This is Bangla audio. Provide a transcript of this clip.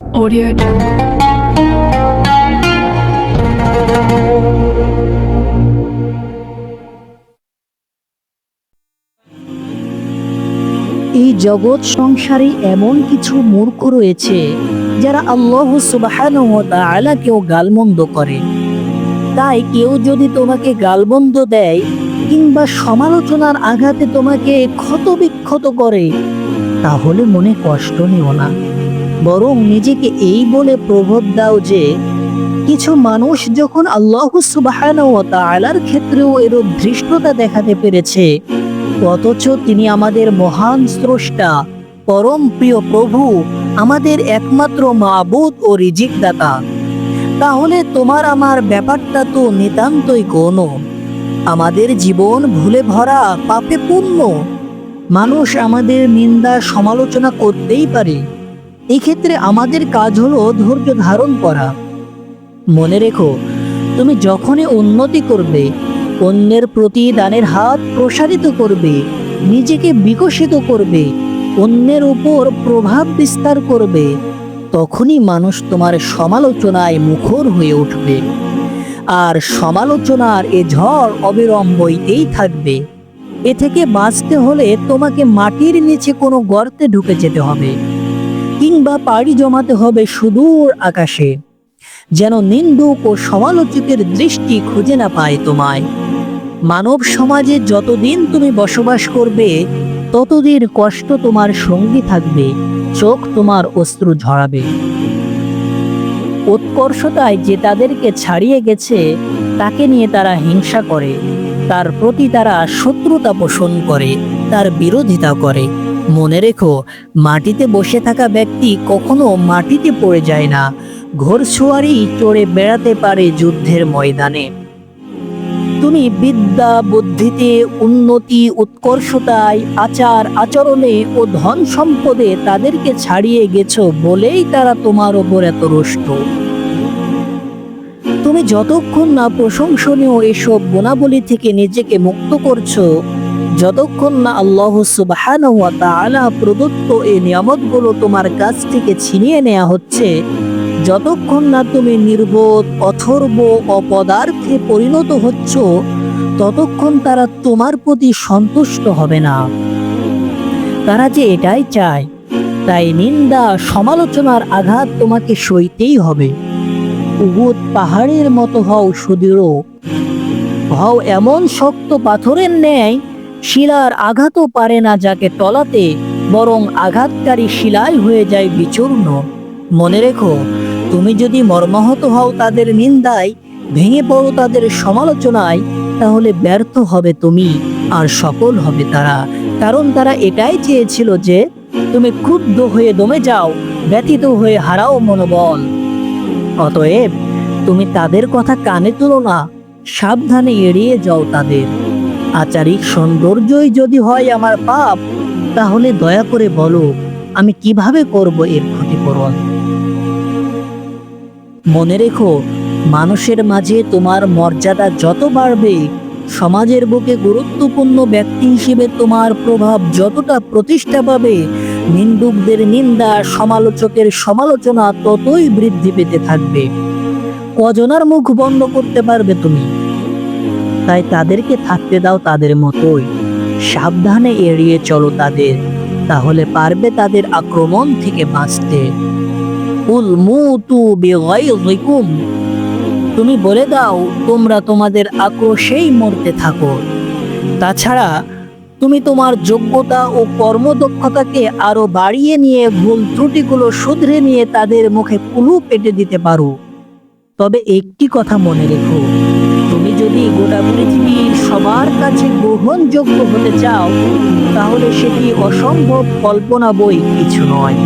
Audio Jungle. এই জগৎ সংসারে এমন কিছু মূর্খ রয়েছে যারা আল্লাহ সুবহানাহু ওয়া তাআলাকেও গালমন্দ করে। তাই কেউ যদি তোমাকে গালমন্দ দেয় কিংবা সমালোচনার আঘাতে তোমাকে ক্ষতবিক্ষত করে, তাহলে মনে কষ্ট নিও না, বরং নিজেকে এই বলে প্রবোধ দাও যে কিছু মানুষ যখন আল্লাহ সুবহানাহু ওয়া তাআলার ক্ষেত্রেও এরূপ ধৃষ্টতা দেখাতে পেরেছে, অথচ তিনি আমাদের মহান স্রষ্টা, পরম প্রিয় প্রভু, আমাদের একমাত্র মাবুদ ও রিজিক দাতা, তাহলে তোমার আমার ব্যাপারটা তো নিতান্তই গৌণ। আমাদের জীবন ভুলে ভরা, পাপে পূর্ণ। মানুষ আমাদের নিন্দা সমালোচনা করতেই পারে, এক্ষেত্রে আমাদের কাজ হলো ধৈর্য ধারণ করা। মনে রেখো, তুমি যখনই উন্নতি করবে, অন্যের প্রতি দানের হাত প্রসারিত করবে, নিজেকে বিকশিত করবে, অন্যের উপর প্রভাব বিস্তার করবে, তখনই মানুষ তোমার সমালোচনায় মুখর হয়ে উঠবে। আর সমালোচনার এ ঝড় অবিরাম বইতেই থাকবে। এ থেকে বাঁচতে হলে তোমাকে মাটির নিচে কোনো গর্তে ঢুকে যেতে হবে, কিংবা পাড়ি জমাতে হবে সুদূর আকাশে, যেন নিন্দুক ও সমালোচকের দৃষ্টি খুঁজে না পায় তোমায়। মানব সমাজে যতদিন তুমি বসবাস করবে, ততদিন কষ্ট তোমার সঙ্গী থাকবে, চোখ তোমার অশ্রু ঝরাবে। উৎকর্ষতায় যে তাদেরকে ছাড়িয়ে গেছে, তাকে নিয়ে তারা হিংসা করে, তার প্রতি তারা শত্রুতা পোষণ করে, তার বিরোধিতা করে। মনে রেখো, মাটিতে বসে থাকা ব্যক্তি কখনো মাটিতে পড়ে যায় না, ঘোড়সওয়ারি চড়ে বেড়াতে পারে যুদ্ধের ময়দানে। তুমি বিদ্যা বুদ্ধিতে, উন্নতি উৎকর্ষতায়, আচার আচরণে ও ধন সম্পদে তাদেরকে ছাড়িয়ে গেছো বলেই তারা তোমার ওপর এত রুষ্ট। তুমি যতক্ষণ না প্রশংসনীয় এসব গুণাবলী থেকে নিজেকে মুক্ত করছো, যতক্ষণ না আল্লাহ সুবহানাহু ওয়া তাআলা প্রদত্ত এই নিয়ামতগুলো তোমার কাছ থেকে ছিনিয়ে নেওয়া হচ্ছে, যতক্ষণ না তুমি নির্বোধ, অথর্ব, অপদার্থে পরিণত হচ্ছ, ততক্ষণ তারা তোমার প্রতি সন্তুষ্ট হবে না। তারা যে এটাই চায়। তাই নিন্দা সমালোচনার আঘাত তোমাকে সইতেই হবে। উহুদ পাহাড়ের মতো হও সুদৃঢ়, হও এমন শক্ত পাথরের ন্যায়, শিলার আঘাতও পারে না যাকে টলাতে, বরং আঘাতকারী শিলায় হয়ে যায় বিচূর্ণ। মনে রেখো, তুমি যদি মর্মাহত হও তাদের নিন্দায়, ভেঙে পড়ো তাদের সমালোচনায়, তাহলে ব্যর্থ হবে তুমি আর সফল হবে তারা। কারণ তারা এটাই চেয়েছিল যে তুমি ক্রুদ্ধ হয়ে দমে যাও, ব্যথিত হয়ে হারাও মনোবল। অতএব তুমি তাদের কথা কানে তুলো না, সাবধানে এড়িয়ে যাও তাদের। আচারিক সৌন্দর্যই যদি হয় আমার পাপ, তাহলে দয়া করে বলো, আমি কিভাবে করব এর ক্ষতিপূরণ। মনে রেখো, মানুষের মাঝে তোমার মর্যাদা যত বাড়বে, সমাজের বুকে গুরুত্বপূর্ণ ব্যক্তি হিসেবে তোমার প্রভাব যতটা প্রতিষ্ঠা পাবে, নিন্দুকদের নিন্দা, সমালোচকের সমালোচনা ততই বৃদ্ধি পেতে থাকবে। কজনার মুখ বন্ধ করতে পারবে তুমি? তাই তাদেরকে থাকতে দাও তাদের মতোই, সাবধানে এড়িয়ে চলো তাদের, তাহলে পারবে তাদের আক্রমণ থেকে বাঁচতে। কুল মুতু বিগাইযিকুম, তুমি বলে দাও, তোমরা তোমাদের আক্রোশেই মরতে থাকো। তাছাড়া তুমি তোমার যোগ্যতা ও কর্মদক্ষতাকে আরো বাড়িয়ে নিয়ে, ভুল ত্রুটিগুলো শুধরে নিয়ে তাদের মুখে কুলু পেটে দিতে পারো। তবে একটি কথা মনে রেখো, তুমি যদি গোটা পৃথিবীর সবার কাছে গ্রহণযোগ্য হতে চাও, তাহলে সেটি অসম্ভব কল্পনা বই কিছু নয়।